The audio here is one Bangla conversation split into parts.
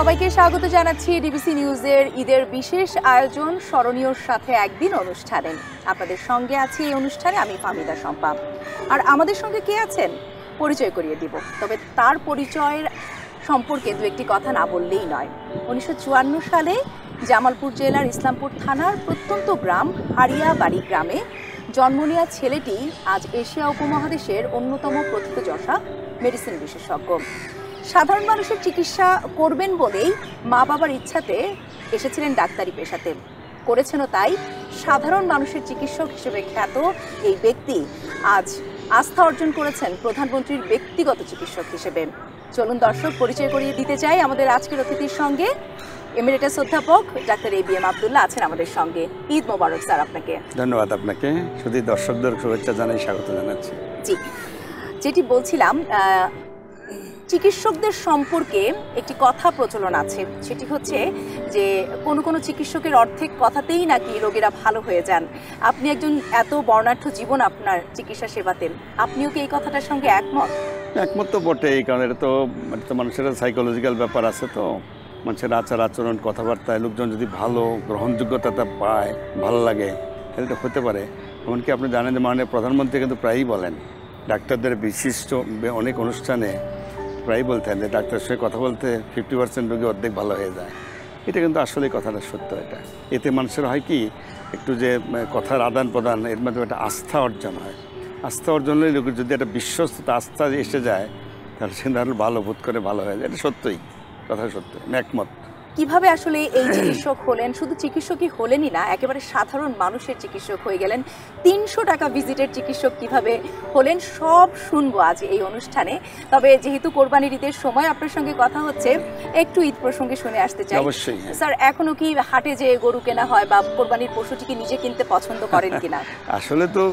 সবাইকে স্বাগত জানাচ্ছি ডিবিসি নিউজের ঈদের বিশেষ আয়োজন স্মরণীয়র সাথে একদিন অনুষ্ঠানে। আপনাদের সঙ্গে আছি এই অনুষ্ঠানে আমি ফাহমিদা শম্পা। আর আমাদের সঙ্গে কে আছেন পরিচয় করিয়ে দিব, তবে তার পরিচয়ের সম্পর্কে দু একটি কথা না বললেই নয়। 1954 সালে জামালপুর জেলার ইসলামপুর থানার প্রত্যন্ত গ্রাম হারিয়াবাড়ি গ্রামে জন্ম নেওয়া ছেলেটি আজ এশিয়া উপমহাদেশের অন্যতম প্রথিতযশা মেডিসিন বিশেষজ্ঞ। সাধারণ মানুষের চিকিৎসা করবেন বলেই মা বাবার ইচ্ছাতে এসেছিলেন ডাক্তারি পেশাতে, করেছেনও তাই। সাধারণ মানুষের চিকিৎসক হিসেবে খ্যাত এই ব্যক্তি আজ আস্থা অর্জন করেছেন প্রধানমন্ত্রীর ব্যক্তিগত চিকিৎসক হিসেবে। চলুন দর্শক, পরিচয় করিয়ে দিতে চাই আমাদের আজকের অতিথির সঙ্গে। এমিরেটাস অধ্যাপক ডাক্তার ABM আব্দুল্লাহ আছেন আমাদের সঙ্গে। ঈদ মোবারক স্যার আপনাকে। ধন্যবাদ আপনাকে, শুধু দর্শকদের শুভেচ্ছা জানাই, স্বাগত জানাচ্ছি। জি, যেটি বলছিলাম, চিকিৎসকদের সম্পর্কে একটি কথা প্রচলন আছে, সেটি হচ্ছে যে কোনো চিকিৎসকের অর্ধেক কথাতেই নাকি রোগীরা ভালো হয়ে যান। আপনি একজন এত বর্ণাঢ্য জীবন আপনার চিকিৎসা সেবাতে, আপনিও কি এই কথাটার সঙ্গে একমত? একমত তো বটেই, কারণ এটা তো মানুষের সাইকোলজিক্যাল ব্যাপার আছে। তো মানুষের আচার আচরণ, কথাবার্তায় লোকজন যদি ভালো গ্রহণযোগ্যতা পায়, ভালো লাগে, তাহলে এটা হতে পারে। এমনকি আপনি জানেন যে মাননীয় প্রধানমন্ত্রী কিন্তু প্রায়ই বলেন, ডাক্তারদের বিশিষ্ট অনেক অনুষ্ঠানে প্রায়ই বলতেন যে ডাক্তারের সঙ্গে কথা বলতে 50% রোগী অর্ধেক ভালো হয়ে যায়। এটা কিন্তু আসলে কথাটা সত্য। এতে মানুষের হয় কি, একটু যে কথার আদান প্রদান, এর মাধ্যমে একটা আস্থা অর্জন হয়। আস্থা অর্জন হলে লোকের যদি একটা বিশ্বস্ততা, আস্থা এসে যায়, তাহলে সে তাহলে ভালো বোধ করে ভালো হয়ে যায়। এটা সত্যই, কথা সত্য, আমি একমত। কিভাবে আসলে এই চিকিৎসক হলেন? শুধু চিকিৎসকই হলেনই না, একেবারে সাধারণ মানুষের চিকিৎসক হয়ে গেলেন। 300 টাকা ভিজিটের চিকিৎসক কিভাবে হলেন, সব শুনবো আজ এই অনুষ্ঠানে। তবে যেহেতু কোরবানির ঈদের সময় আপনার সঙ্গে কথা হচ্ছে, একটু ঈদ প্রসঙ্গে শুনে আসতে চাই। অবশ্যই স্যার, এখনো কি হাটে যে গরু কেনা হয় বা কোরবানির পশুটিকে নিজে কিনতে পছন্দ করেন কিনা? আসলে তো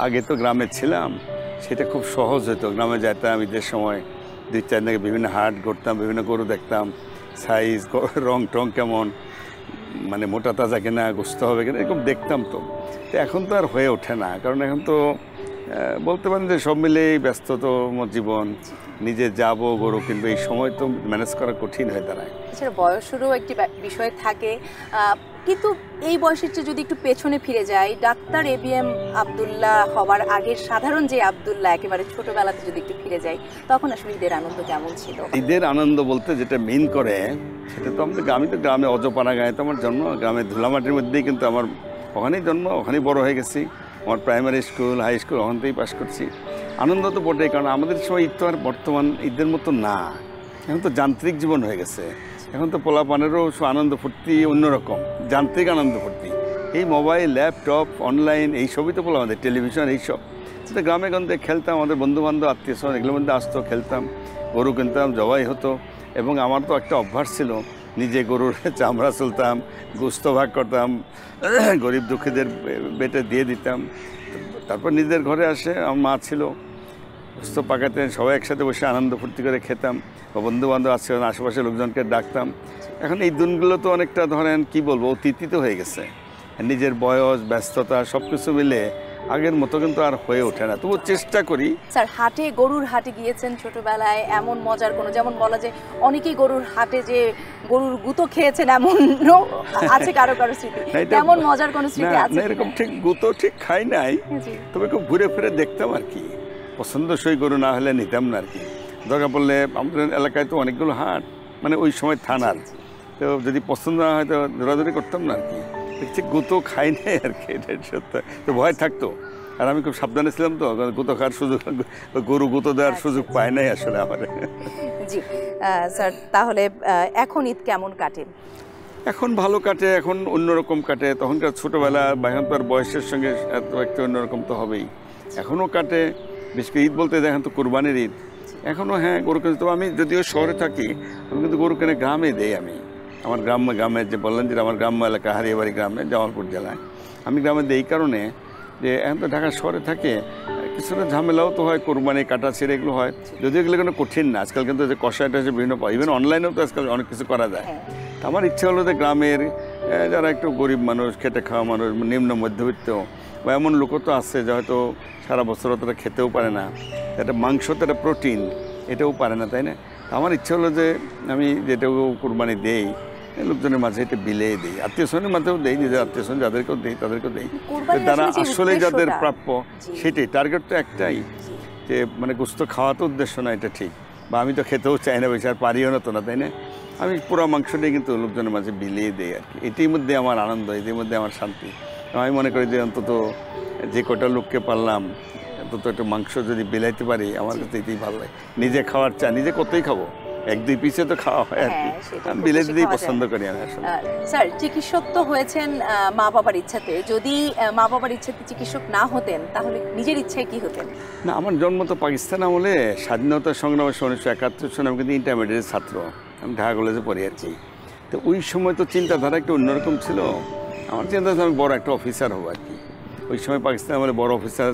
আগে তো গ্রামে ছিলাম, সেটা খুব সহজ হতো। গ্রামে যেতাম ঈদের সময়, 2-4 দিন বিভিন্ন হাট ঘুরতাম, বিভিন্ন গরু দেখতাম, সাইজ, রং টং কেমন, মানে মোটা তাজা কেনা, গোস্ত হবে কিনা, এরকম দেখতাম। তো এখন তো আর হয়ে ওঠে না, কারণ এখন তো বলতে পারেন যে সব মিলেই ব্যস্ততম জীবন। নিজে যাবো গরু কিনবো, এই সময় তো ম্যানেজ করা কঠিন হয়ে দাঁড়ায়। এছাড়া বয়সেরও একটি বিষয় থাকে, কিন্তু এই বয়সের চেয়ে যদি একটু পেছনে ফিরে যাই, ডাক্তার ABM আব্দুল্লাহ হওয়ার আগের সাধারণ যে আব্দুল্লাহ, একেবারে ছোটবেলাতে যদি একটু ফিরে যাই, তখন আসলে ঈদের আনন্দ কেমন ছিল? ঈদের আনন্দ বলতে যেটা মেইন করে, সেটা তো আমি তো গ্রামে অজপাড়া গায়ে তো আমার জন্ম, গ্রামে ধুলামাটির মধ্যেই কিন্তু আমার ওখানেই জন্ম, ওখানেই বড় হয়ে গেছি। আমার প্রাইমারি স্কুল, হাই স্কুল ওখান থেকেই পাস করছি। আনন্দ তো বটেই, কারণ আমাদের সময় ঈদ তো আর বর্তমান ঈদের মতো না, এখন তো যান্ত্রিক জীবন হয়ে গেছে। এখন তো পোলাপানেরও আনন্দ ফুর্তি অন্যরকম, যান্ত্রিক আনন্দ ফুর্তি। এই মোবাইল, ল্যাপটপ, অনলাইন, এইসবই তো পোলা, আমাদের টেলিভিশন, এইসব। সেটা গ্রামে গঞ্জে খেলতাম, আমাদের বন্ধুবান্ধব আত্মীয় স্বজন এগুলোর মধ্যে আসতো, খেলতাম, গরু কিনতাম, জবাই হতো। এবং আমার তো একটা অভ্যাস ছিল, নিজে গরুর চামড়া চলতাম, গোস্ত ভাগ করতাম, গরিব দুঃখীদের বেটে দিয়ে দিতাম। তারপর নিজের ঘরে আসে আমার মা ছিল, গোস্ত পাকাতেন, সবাই একসাথে বসে আনন্দ ফুর্তি করে খেতাম, বা বন্ধুবান্ধব আছে আশেপাশের লোকজনকে ডাকতাম। এখন এই দিনগুলো তো অনেকটা ধরেন কি বলবো, অতীত হয়ে গেছে। নিজের বয়স, ব্যস্ততা সব কিছু মিলে আগের মতো কিন্তু আর হয়ে ওঠে না। তবু চেষ্টা করি। স্যার, হাটে, গরুর হাটে গিয়েছেন ছোটবেলায়, এমন মজার কোনো, যেমন বলা যায় অনেকেই গরুর হাটে যে গরুর গুঁতো খেয়েছেন, এমন আছে কারো স্মৃতি? এমন মজার কোনো স্মৃতি আছে? এরকম ঠিক গুঁতো ঠিক খাই নাই, তবে খুব ঘুরে ফিরে দেখতাম আর কি। পছন্দসই গরু না হলে নিতাম না আর কি। দরকার পড়লে আমাদের এলাকায় তো অনেকগুলো হাট, মানে ওই সময় থানার, তো যদি পছন্দ না হয় তো দৌড়াদৌড়ি করতাম না আর কি। ঠিক গুঁতো খাই নাই আর কি, এটা সত্য। তো ভয় থাকতো, আর আমি খুব সাবধানে ছিলাম, তো গুঁতো খাওয়ার সুযোগ, গরু গুঁতো দেওয়ার সুযোগ পায় নাই আসলে আমার। জি স্যার, তাহলে এখন ঈদ কেমন কাটে? এখন ভালো কাটে, এখন অন্যরকম কাটে। তখনকার ছোটোবেলা বা এখনকার বয়সের সঙ্গে একটু অন্যরকম তো হবেই। এখনও কাটে, বিশেষ করে ঈদ বলতে দেখেন তো কোরবানির ঈদ এখনও। হ্যাঁ, গরু কিনতে, তবে আমি যদিও শহরে থাকি, আমি কিন্তু গরু কিনে গ্রামে দেই। আমি আমার গ্রামে যে বললেন যে আমার গ্রাম্য এলাকা হারিয়াবাড়ি গ্রামে, জামালপুর জেলায়, আমি গ্রামে দেই। এই কারণে যে এখন তো ঢাকা শহরে থাকে, কিছুটা ঝামেলাও তো হয়, কোরবানি কাটা ছেড়ে এগুলো হয়, যদিও এগুলো কোনো কঠিন না। আজকাল কিন্তু যে কষাইটা আছে বিভিন্ন, ইভেন অনলাইনেও তো আজকাল অনেক কিছু করা যায়। আমার ইচ্ছা হলো যে গ্রামের যারা একটু গরিব মানুষ, খেটে খাওয়া মানুষ, নিম্ন মধ্যবিত্ত বা এমন লোকও তো আছে যে হয়তো সারা বছর তারা খেতেও পারে না, একটা মাংস তো একটা প্রোটিন, এটাও পারে না, তাই না? আমার ইচ্ছা হলো যে আমি যেটুকু কোরবানি দেই লোকজনের মাঝে এটা বিলিয়ে দিই, আত্মীয় স্বজনের মাঝেও দেই, নিজের আত্মীয় স্বজন যাদেরকেও দেই তাদেরকেও দেই, তারা আসলে যাদের প্রাপ্য সেটাই। টার্গেট তো একটাই, যে মানে গোস্ত খাওয়া তো উদ্দেশ্য না, এটা ঠিক, বা আমি তো খেতেও চাই না, বেশি আর পারিও না তো না, তাই না? আমি পুরো মাংসটাই কিন্তু লোকজনের মাঝে বিলিয়ে দিই আর কি। এটির মধ্যে আমার আনন্দ, এটির মধ্যে আমার শান্তি। আমি মনে করি যে অন্তত যে কটা লোককে পারলাম অন্তত একটু মাংস যদি বিলাইতে পারি, আমার কাছে এটাই ভালো লাগে। নিজে খাওয়ার চা নিজে কতই খাবো, 1-2 পিসে তো খাওয়া হয় আর কি, আমি বিলে দিতেই পছন্দ করি আমি আসলে। স্যার, চিকিৎসক তো হয়েছেন মা বাবার ইচ্ছাতে, যদি মা বাবার ইচ্ছাতে চিকিৎসক না হতেন তাহলে নিজের ইচ্ছায় কি হতেন? না, আমার জন্ম তো পাকিস্তান আমলে, স্বাধীনতা সংগ্রামের 1971 সালে আমি কিন্তু ইন্টারমিডিয়েট ছাত্র, আমি ঢাকা কলেজে পড়ি আর কি। তো ওই সময় তো চিন্তাধারা একটু অন্যরকম ছিল। আমার চিন্তাধারা আমি বড় একটা অফিসার হবো আর কি। ওই সময় পাকিস্তান আমলে বড় অফিসার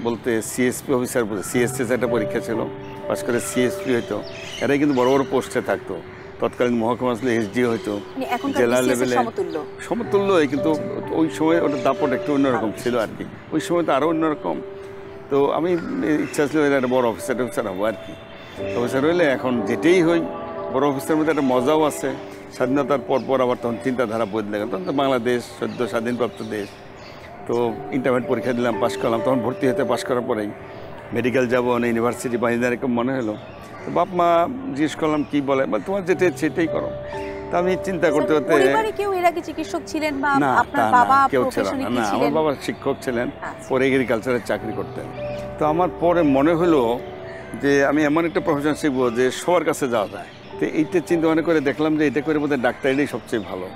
বলতে সিএসপি অফিসার, সিএসএস একটা পরীক্ষা ছিল, পাশ করে সিএসপি হইতো, এরাই কিন্তু বড় বড় পোস্টে থাকতো। তৎকালীন মহকুমা আসলে এসডি হইতো, জেলা লেভেলে সমতুল্য, কিন্তু ওই সময় ওটা দাপট একটু অন্যরকম ছিল আর কি। ওই সময় তো আরও অন্যরকম। তো আমি ইচ্ছা ছিল একটা বড় অফিসার হবো আর কি। অফিসার হইলে এখন যেটাই হই, বড় অফিসারের মধ্যে একটা মজাও আছে। স্বাধীনতার পর আবার তখন চিন্তাধারা বদলে গেল, তখন তো বাংলাদেশ সদ্য স্বাধীনপ্রাপ্ত দেশ। তো ইন্টারমিডিয়েট পরীক্ষা দিলাম, পাশ করলাম, তখন ভর্তি হতে পাশ করার পরেই মেডিকেল যাবো না ইউনিভার্সিটি বা এরকম মনে হলো। তো বাপ মা জিজ্ঞেস করলাম কী বলে, তোমার যেটা সেটাই করো। তা আমি চিন্তা করতে করতে, কেউ এর আগে চিকিৎসক ছিলেন বা না আপনার বাবা কেউ ছিল না, আমার বাবা শিক্ষক ছিলেন, পরে এগ্রিকালচারের চাকরি করতেন। তো আমার পরে মনে হলো যে আমি এমন একটা প্রফেশন শিখবো যে সবার কাছে যাওয়া যায়। তো এইটা চিন্তা ভাবনা করে দেখলাম যে এটা করে বোধহয় ডাক্তারিটাই সবচেয়ে ভালো।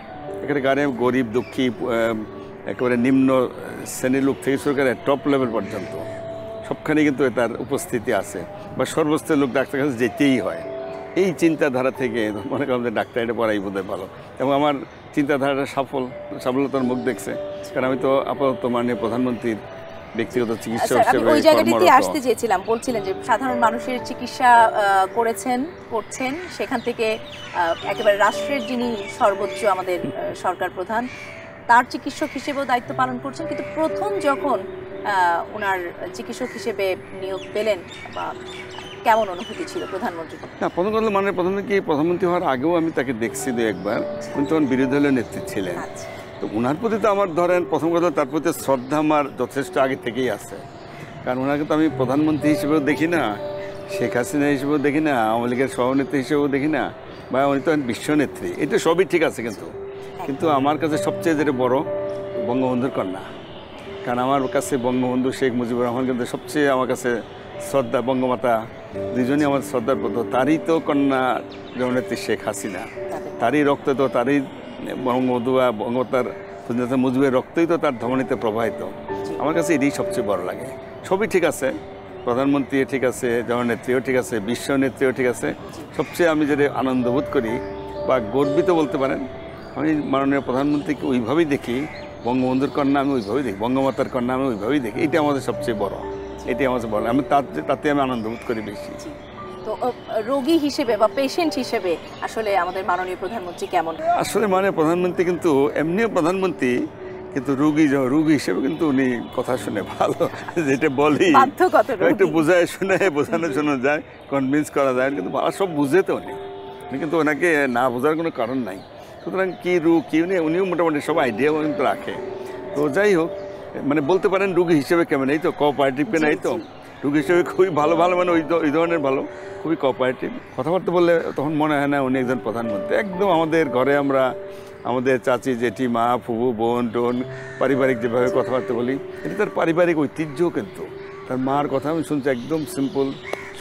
এখানে গাড়ি গরিব দুঃখী একেবারে নিম্ন শ্রেণীর লোক থেকে শুরু করে টপ লেভেল পর্যন্ত সবখানে কিন্তু এটার উপস্থিতি আছে, বা সর্বস্তরের লোক ডাক্তারের কাছে যেতেই হয়। এই চিন্তাধারা থেকে মনে করলাম যে ডাক্তারিটা পড়াই বোধহয় ভালো, এবং আমার চিন্তাধারাটা সফলতার মুখ দেখছে। কারণ আমি তো আপাতত মাননীয় প্রধানমন্ত্রীর ব্যক্তিগত চিকিৎসক হিসেবে ওই জায়গাটিতে আসতে চেয়েছিলাম। বলছিলেন যে সাধারণ মানুষের চিকিৎসা করছেন, সেখান থেকে একেবারে রাষ্ট্রের যিনি সর্বোচ্চ আমাদের সরকার প্রধান, তার চিকিৎসক হিসেবেও দায়িত্ব পালন করছেন। কিন্তু প্রথম যখন ওনার চিকিৎসক হিসেবে নিয়োগ পেলেন, বা কেমন অনুভূতি ছিল প্রধানমন্ত্রী? না, প্রথম কথা মানে প্রধানমন্ত্রী হওয়ার আগেও আমি তাকে দেখছি একবার, কিন্তু তখন বিরোধী দলের নেত্রী ছিলেন। তো ওনার প্রতি তো আমার ধরেন প্রথম কথা তার প্রতি শ্রদ্ধা আমার যথেষ্ট আগে থেকেই আছে। কারণ ওনাকে তো আমি প্রধানমন্ত্রী হিসেবেও দেখি না, শেখ হাসিনা হিসেবেও দেখি না, আওয়ামী লীগের সভানেত্রী হিসেবেও দেখি না, বা উনি তো বিশ্বনেত্রী, এটা সবই ঠিক আছে। কিন্তু আমার কাছে সবচেয়ে যেটা বড় বঙ্গবন্ধুর কন্যা। কারণ আমার কাছে বঙ্গবন্ধু শেখ মুজিবুর রহমান কিন্তু সবচেয়ে আমার কাছে শ্রদ্ধা, বঙ্গমাতা দুজনই আমার শ্রদ্ধার পথ। তারই তো কন্যা জননেত্রী শেখ হাসিনা, তারই রক্ত তো, তারই বঙ্গবন্ধু বা বঙ্গমাতার মুজিবের রক্তই তো তার ধমনীতে প্রবাহিত। আমার কাছে এটাই সবচেয়ে বড় লাগে। সবই ঠিক আছে, প্রধানমন্ত্রী ঠিক আছে, জননেত্রীও ঠিক আছে, বিশ্ব নেত্রীও ঠিক আছে। সবচেয়ে আমি যেটা আনন্দ বোধ করি বা গর্বিত বলতে পারেন, আমি মাননীয় প্রধানমন্ত্রীকে ওইভাবেই দেখি, বঙ্গবন্ধুর কন্যা আমি ওইভাবেই দেখি, বঙ্গমাতার কন্যা আমি ওইভাবেই দেখি। এটা আমাদের সবচেয়ে বড়, এটাই আমাদের বড়। আমি তাতে আমি আনন্দ বোধ করি বেশি। তো রোগী হিসেবে বা পেশেন্ট হিসেবে আসলে আমাদের মাননীয় প্রধানমন্ত্রী কেমন? আসলে মাননীয় প্রধানমন্ত্রী কিন্তু এমনিও প্রধানমন্ত্রী, কিন্তু রোগী হিসেবে কিন্তু উনি কথা শুনে ভালো, যেটা বলি একটু বোঝানোর জন্য যায়, কনভিন্স করা যায়, কিন্তু ভালো সব বুঝে তো উনি কিন্তু ওনাকে না বোঝার কোনো কারণ নাই। সুতরাং কী রোগ কী উনিও মোটামুটি সব আইডিয়াও কিন্তু রাখে। তো যাই হোক, মানে বলতে পারেন রোগী হিসেবে কেমন, এই তো কোঅপারেটিভ কেন, এই তো রোগী হিসেবে খুবই ভালো মানে ওই ধরনের ভালো, খুবই কোঅপারেটিভ। কথাবার্তা বললে তখন মনে হয় না উনি একজন প্রধানমন্ত্রী। একদম আমাদের ঘরে আমরা আমাদের চাচি জেঠি মা ফুবু বোন টোন পারিবারিক যেভাবে কথাবার্তা বলি, এটা তার পারিবারিক ঐতিহ্য। কিন্তু তার মার কথা আমি শুনছি, একদম সিম্পল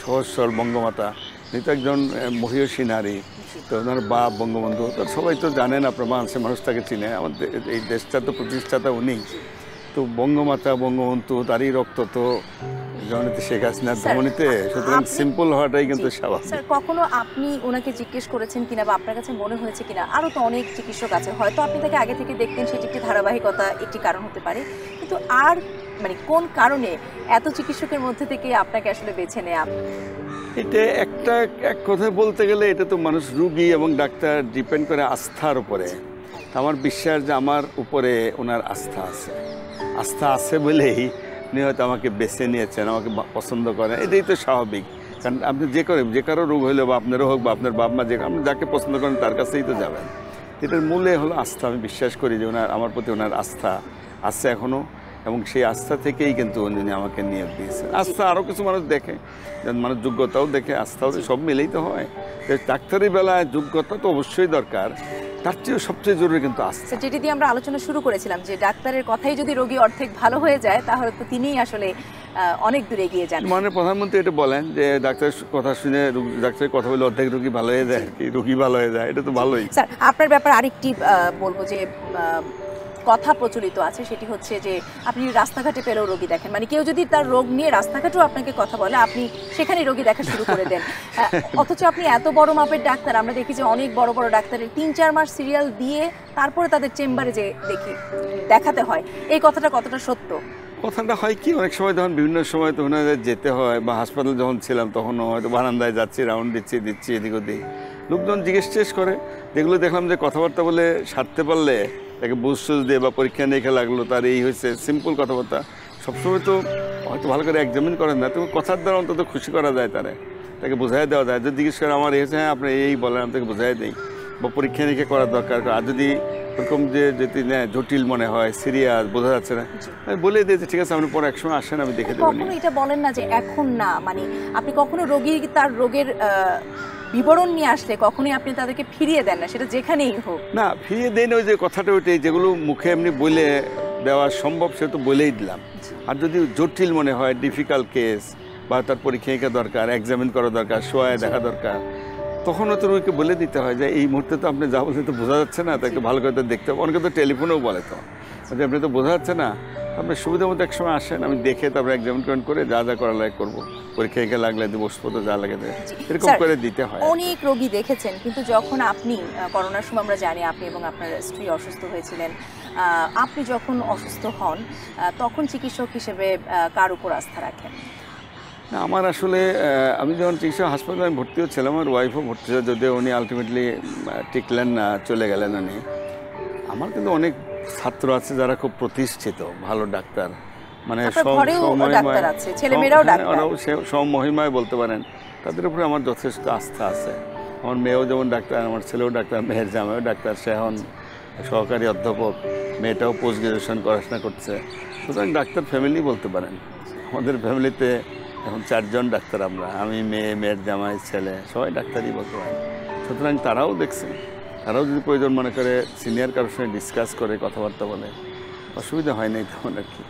সহজ সরল বঙ্গমাতা, উনি তো একজন মহিষী নারী। তো ওনার বাপ বঙ্গবন্ধু, তো সবাই তো জানেন, আপনার বাংলাদেশের মানুষ তাকে চিনে, আমাদের এই দেশটা তো প্রতিষ্ঠাতা উনি। তো বঙ্গমাতা বঙ্গবন্ধু তারই রক্ত তো জননেত্রী শেখ হাসিনার ধমনীতে, সুতরাং সিম্পল হওয়াটাই কিন্তু স্বাভাবিক। স্যার, কখনো আপনি ওনাকে জিজ্ঞেস করেছেন কিনা বা আপনার কাছে মনে হয়েছে কিনা, আরও তো অনেক চিকিৎসক আছে, হয়তো আপনি তাকে আগে থেকে দেখতেন, সেটি একটি ধারাবাহিকতা একটি কারণ হতে পারে, কিন্তু আর মানে কোন কারণে এত চিকিৎসকের মধ্যে থেকে আপনাকে আসলে বেছে নেয়া? এটা এক কথায় বলতে গেলে এটা তো মানুষ, রুগী এবং ডাক্তার ডিপেন্ড করে আস্থার উপরে। আমার বিশ্বাস যে আমার উপরে ওনার আস্থা আছে বলেই উনি হয়তো আমাকে বেছে নিয়েছেন, আমাকে পছন্দ করেন, এটাই তো স্বাভাবিক। কারণ আপনি যে কারো রোগ হইলে বা আপনারও হোক বা আপনার বাপ মা আপনি যাকে পছন্দ করেন তার কাছেই তো যাবেন। এটার মূলে হলো আস্থা। আমি বিশ্বাস করি যে আমার প্রতি ওনার আস্থা আছে এখনও, এবং সেই আস্থা থেকেই কিন্তু উনি আমাকে নিয়োগ দিয়েছেন। আস্থা আরও কিছু মানুষ দেখে, মানুষ যোগ্যতাও দেখে, আস্থাও, সব মিলেই তো হয়। ডাক্তারি বেলায় যোগ্যতা তো অবশ্যই দরকার, তার চেয়েও সবচেয়ে জরুরি কিন্তু আস্থা। যেটি দিয়ে আমরা আলোচনা শুরু করেছিলাম যে ডাক্তারের কথাই যদি রোগী অর্ধেক ভালো হয়ে যায় তাহলে তো তিনিই আসলে অনেক দূরে এগিয়ে যান। মানে প্রধানমন্ত্রী এটা বলেন যে ডাক্তারের কথা শুনে, ডাক্তারের কথা বলে অর্ধেক রোগী ভালো হয়ে যায়, রোগী ভালো হয়ে যায়, এটা তো ভালোই। স্যার, আপনার ব্যাপারে আরেকটি বলবো যে কথা প্রচলিত আছে, সেটি হচ্ছে যে আপনি রাস্তাঘাটে পেলেও রোগী দেখেন, মানে কেউ যদি তার রোগ নিয়ে রাস্তাঘাটেও আপনাকে কথা বলে আপনি সেখানে রোগী দেখা শুরু করে দেন। অথচ আপনি এত বড় মাপের ডাক্তার, আমরা দেখি যে অনেক বড় বড় ডাক্তারের ৩-৪ মাস সিরিয়াল দিয়ে তারপরে তাদের চেম্বারে যে দেখাতে হয়, এই কথাটা কতটা সত্য? কথাটা হয় কি, অনেক সময় যখন বিভিন্ন সময় তো ওনাদের যেতে হয়, বা হাসপাতালে যখন ছিলাম তখনও হয়তো বারান্দায় যাচ্ছি, রাউন্ড দিচ্ছি এদিক ওদিক, লোকজন জিজ্ঞেস করে, যেগুলো দেখলাম যে কথাবার্তা বলে সারতে পারলে, তাকে বুঝ দিয়ে বা পরীক্ষা নিরীক্ষা লাগলো, তার এই হয়েছে, সিম্পল কথাবার্তা। সবসময় তো হয়তো ভালো করে এক্সামিন করেন না, তবে কথার দ্বারা অন্তত খুশি করা যায়, তাকে বোঝাই দেওয়া যায়। যদি জিজ্ঞেস করে আমার হয়েছে, হ্যাঁ আপনি এই বলেন, আমি তাকে বোঝাই দিই, বা পরীক্ষা নিরীক্ষা করার দরকার। আর যদি ওরকম যে যদি জটিল মনে হয়, সিরিয়াস, বোঝা যাচ্ছে না, আমি বলে দিই যে ঠিক আছে আপনি পরে একসময় আসেন, আমি দেখে দেবো। কখনো এটা বলেন না যে এখন না, মানে আপনি কখনো রোগী তার রোগের বিবরণ নিয়ে আসলে কখনোই আপনি তাদেরকে ফিরিয়ে দেন না, সেটা যেখানেই হোক? না, ফিরিয়ে দেন, ওই যে কথাটা ওইটাই, যেগুলো মুখে এমনি বলে দেওয়া সম্ভব সে তো বলেই দিলাম। আর যদি জটিল মনে হয়, ডিফিকাল্ট কেস, বা তার পরীক্ষা নিরীক্ষা দরকার, এক্সামিন করা দরকার, শোয়ায় দেখা দরকার, তখনও তো রোগীকে বলে দিতে হয় যে এই মুহূর্তে তো আপনি যা বলতে তো বোঝা যাচ্ছে না, তাকে ভালো করে দেখতে হবে। অনেকে তো টেলিফোনেও বলে তো যে আপনি তো বোঝা যাচ্ছে না, আপনি সুবিধা মতো এক সময় আসেন, আমি দেখে তারপরে এক্সামিন করে যা করা লাগে করবো, পরীক্ষা নিরীক্ষা লাগলে দিব, ওষুধপত্র যা লাগে এরকম করে দিতে হয়। অনেক রোগী দেখেছেন, কিন্তু যখন আপনি করোনার সময় আমরা জানি আপনি এবং আপনার স্ত্রী অসুস্থ হয়েছিলেন, আপনি যখন অসুস্থ হন তখন চিকিৎসক হিসেবে কার উপর আস্থা রাখেন? না, আমার আসলে আমি যখন চিকিৎসা হাসপাতালে আমি ভর্তিও ছিলাম, আমার ওয়াইফও ভর্তি ছিল, যদিও উনি আলটিমেটলি টিকলেন না, চলে গেলেন উনি। আমার কিন্তু অনেক ছাত্র আছে যারা খুব প্রতিষ্ঠিত ভালো ডাক্তার, মানে সমমহিমায় বলতে পারেন, তাদের উপরে আমার যথেষ্ট আস্থা আছে। আমার মেয়েও যেমন ডাক্তার, আমার ছেলেও ডাক্তার, মেয়ের জামাইও ডাক্তার, সে এখন সহকারী অধ্যাপক, মেয়েটাও পোস্ট গ্রাজুয়েশন পড়াশোনা করছে। সুতরাং ডাক্তার ফ্যামিলি বলতে পারেন। আমাদের ফ্যামিলিতে এখন 4 জন ডাক্তার, আমি, মেয়ের জামাই, ছেলে, সবাই ডাক্তারই বলতে পারেন। সুতরাং তারাও দেখছে, তারাও যদি প্রয়োজন মনে করে সিনিয়র কারোর সঙ্গে ডিসকাস করে, কথাবার্তা বলে, অসুবিধা হয় নাই তেমন আর কি।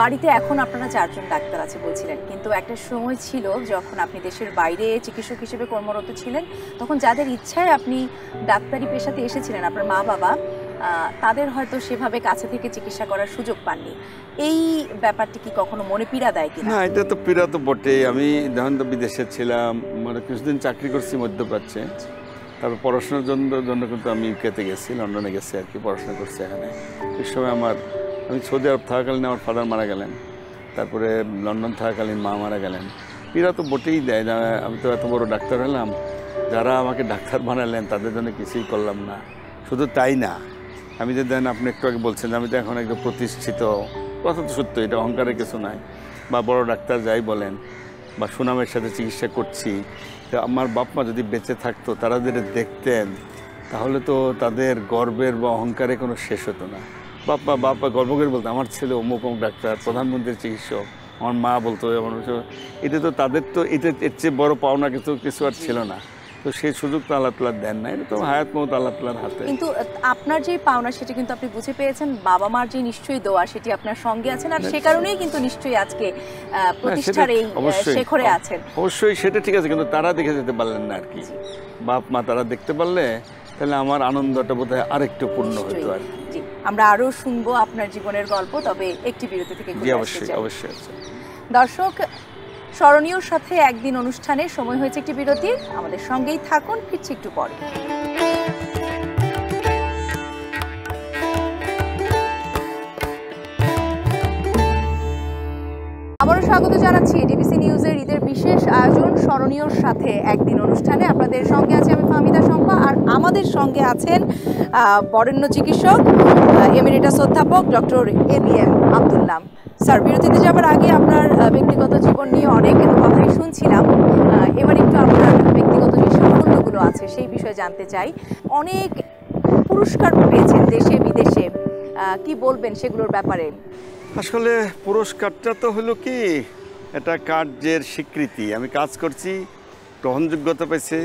বাড়িতে এখন আপনারা 4 জন ডাক্তার আছে বলছিলেন, কিন্তু একটা সময় ছিল যখন আপনি দেশের বাইরে চিকিৎসক হিসেবে কর্মরত ছিলেন, তখন যাদের ইচ্ছায় আপনি ডাক্তারি পেশাতে এসেছিলেন, আপনার মা বাবা, তাদের হয়তো সেভাবে কাছে থেকে চিকিৎসা করার সুযোগ পাননি। এই ব্যাপারটি কি কখনো মনে পীড়া দেয় কিনা? না, এটা তো পীড়া তো বটেই। আমি যখন তো বিদেশে ছিলাম, মানে কিছুদিন চাকরি করছি মধ্যপ্রাচ্যে, তারপর পড়াশোনার জন্য কিন্তু আমি ইউকেতে গেছি, লন্ডনে গেছি আর কি, পড়াশোনা করছি এখানে। এই সময় আমি সৌদি আরব থাকাকালীন আমার ফাদার মারা গেলেন, তারপরে লন্ডন থাকাকালীন মা মারা গেলেন। পীড়া তো বটেই দেয় না, আমি তো এত বড় ডাক্তার হলাম, যারা আমাকে ডাক্তার বানালেন তাদের জন্য কিছুই করলাম না। শুধু তাই না, আমি যে দেন আপনি একটু আগে বলছেন আমি তো এখন একদম প্রতিষ্ঠিত, কথা তো সত্য, এটা অহংকারের কিছু নাই, বা বড় ডাক্তার যাই বলেন, বা সুনামের সাথে চিকিৎসা করছি। তো আমার বাপ মা যদি বেঁচে থাকতো, তারা যদি দেখতেন, তাহলে তো তাদের গর্বের বা অহংকারে কোনো শেষ হতো না। বাপ্পা গর্ব করে বলতো আমার ছেলে অমুক ডাক্তার, প্রধানমন্ত্রীর চিকিৎসক। আমার মা বলতো, এটা তো তাদের তো এটা এর চেয়ে বড় পাওনা কিছু আর ছিল না। তো সেই সুযোগ তো আল্লাহ তাআলা দেন না, এটা তো হায়াত মওত আল্লাহ তাআলার হাতে। কিন্তু আপনার যে পাওনা সেটা কিন্তু আপনি বুঝে পেয়েছেন, বাবা মার যে নিশ্চয়ই দোয়া সেটি আপনার সঙ্গে আছেন, আর সে কারণেই কিন্তু নিশ্চয়ই আজকে প্রতিষ্ঠার এই শেখরে আছেন। অবশ্যই সেটা ঠিক আছে, কিন্তু তারা দেখে যেতে পারলেন না আর কি। বাপ মা তারা দেখতে পারলে তাহলে আমার আনন্দটা বোধহয় আরেকটু পূর্ণ হতো আর কি। জি, আমরা আরো শুনবো আপনার জীবনের গল্প, তবে একটি বিরতি থেকে ঘুরে আসতে চাই। অবশ্যই। দর্শক, স্মরণীয়র সাথে একদিন অনুষ্ঠানে সময় হয়েছে একটি বিরতির, আমাদের সঙ্গেই থাকুন, ফিরছি একটু পরে। আবারও স্বাগত জানাচ্ছি ডিবিসি নিউজের ঈদের বিশেষ আয়োজন স্মরণীয়র সাথে একদিন অনুষ্ঠানে। আপনাদের সঙ্গে আছি আমি ফাহমিদা শম্পা, আর আমাদের সঙ্গে আছেন বরেণ্য চিকিৎসক এমিরিটাস অধ্যাপক ডক্টর ABM আব্দুল্লাহ। স্যার, বিরতিতে যাওয়ার আগে আপনার ব্যক্তিগত জীবন নিয়ে অনেক কথাই শুনছিলাম। এবার একটু আপনার ব্যক্তিগত যে সাফল্যগুলো আছে সেই বিষয়ে জানতে চাই। অনেক পুরস্কার পেয়েছেন দেশে বিদেশে, কি বলবেন সেগুলোর ব্যাপারে? আসলে পুরস্কারটা তো হলো কি, এটা কার্যের স্বীকৃতি। আমি কাজ করছি, গ্রহণযোগ্যতা পেয়েছে,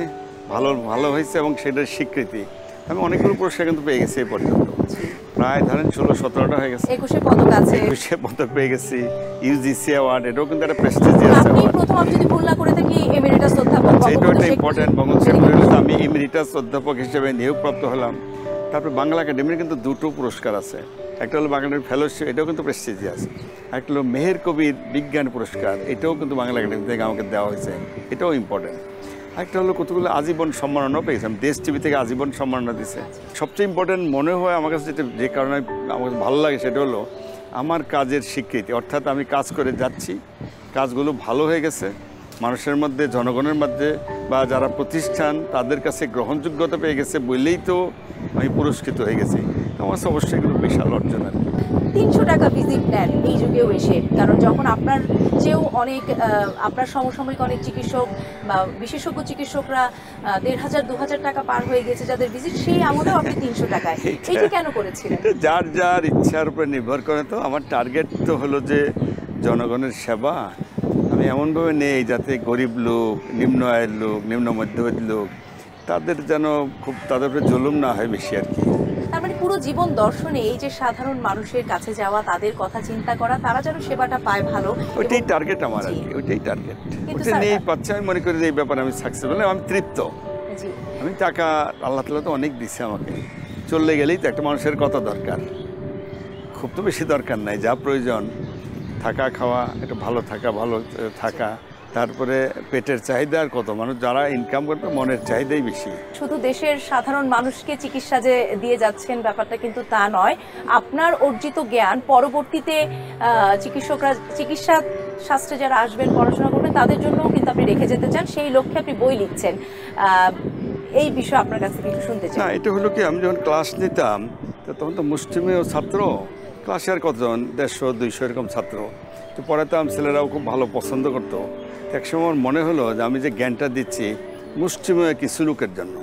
ভালো হয়েছে এবং সেটার স্বীকৃতি। আমি অনেকগুলো পুরস্কার কিন্তু পেয়ে গেছি এই পর্যন্ত, প্রায় ধরেন 16-17টা হয়ে গেছে। 21 পদক আছে, 21 পদক পেয়ে গেছি। UGC অ্যাওয়ার্ড, এটাও কিন্তু একটা প্রেস্টিজিয়াস আপনি অ্যাওয়ার্ড। প্রথম, আমি যদি ভুল না করে থাকি, এমিরিটাস অধ্যাপক। সেটাও একটা ইম্পর্টেন্ট। আমি এমিরিটাস অধ্যাপক হিসেবে নিয়োগপ্রাপ্ত হলাম। তারপর বাংলা একাডেমির কিন্তু দুটো পুরস্কার আছে। একটা হলো বাংলা একাডেমির ফেলোশিপ, এটাও কিন্তু প্রেস্টিজিয়াস। একটা হলো মেহের কবির বিজ্ঞান পুরস্কার, এটাও কিন্তু বাংলা একাডেমি থেকে আমাকে দেওয়া হয়েছে, এটাও ইম্পর্টেন্ট। একটা হলো কতগুলো আজীবন সম্মাননাও পেয়েছিলাম, দেশ টিভি থেকে আজীবন সম্মাননা দিছে। সবচেয়ে ইম্পর্টেন্ট মনে হয় আমার কাছে, যেটা যে কারণে আমার কাছে ভালো লাগে, সেটা হলো আমার কাজের স্বীকৃতি। অর্থাৎ আমি কাজ করে যাচ্ছি, কাজগুলো ভালো হয়ে গেছে, মানুষের মধ্যে, জনগণের মধ্যে বা যারা প্রতিষ্ঠান তাদের কাছে গ্রহণযোগ্যতা পেয়ে গেছে বললেই তো আমি পুরস্কৃত হয়ে গেছি। আমার কাছে অবশ্যই এগুলো বিশাল অর্জন। আর 300 টাকা ভিজিট নেন এই যুগেও এসে, কারণ যখন আপনার চেয়েও অনেক আপনার সমসাময়িক অনেক চিকিৎসক বা বিশেষজ্ঞ চিকিৎসকরা 1500-2000 টাকা পার হয়ে গেছে যাদের ভিজিট, সেই আমলেও আপনি 300 টাকায়। এইটা কেন করেছিলেন? যার যার ইচ্ছার উপরে নির্ভর করে। তো আমার টার্গেট তো হলো যে জনগণের সেবা আমি এমনভাবে নেই যাতে গরিব লোক, নিম্ন আয়ের লোক, নিম্ন মধ্যবিত্ত লোক, তাদের যেন খুব তাদের উপরে জুলুম না হয় বেশি আর কি। তার মানে পুরো জীবন দর্শনে এই যে সাধারণ মানুষের কাছে যাওয়া, তাদের কথা চিন্তা করা, তারা যেন সেবাটা পায় ভালো, ওইটাই টার্গেট আমার আর কি, ওইটাই টার্গেট। ওইটা নিয়েই পাচ্ছে। আমি মনে করি যে এই ব্যাপারে আমি সাকসেসফুল, আমি তৃপ্ত। আমি টাকা আল্লাহ তাআলা তো অনেক দিচ্ছে আমাকে, চললে গেলেই তো একটা মানুষের কত দরকার, খুব তো বেশি দরকার নাই, যা প্রয়োজন থাকা খাওয়া, একটু ভালো থাকা, তারপরে পেটের চাহিদা। আর কত মানুষ যারা ইনকাম করবে, মনের চাহিদাই বেশি। শুধু দেশের সাধারণ মানুষকে চিকিৎসা যে দিয়ে যাচ্ছেন ব্যাপারটা কিন্তু তা নয়। আপনার অর্জিত জ্ঞান পরবর্তীতে চিকিৎসকরা, চিকিৎসা শাস্ত্রে যারা আসবেন, পড়াশোনা করবেন, তাদের জন্যও কিন্তু আপনি রেখে যেতে চান। সেই লক্ষ্যে আপনি বই লিখছেন। এই বিষয়ে আপনার কাছ থেকে একটু শুনতে চাই। না, এটা হলো কি, আমি যখন ক্লাস নিতাম তখন তো মুষ্টিমেয় ছাত্র, ক্লাসে আর কতজন, 150-200 এরকম ছাত্র। তো পড়াতাম, ছেলেরাও খুব ভালো পছন্দ করতো। একসময় আমার মনে হলো যে আমি যে জ্ঞানটা দিচ্ছি মুষ্টিমেয় কিছু লোকের জন্য,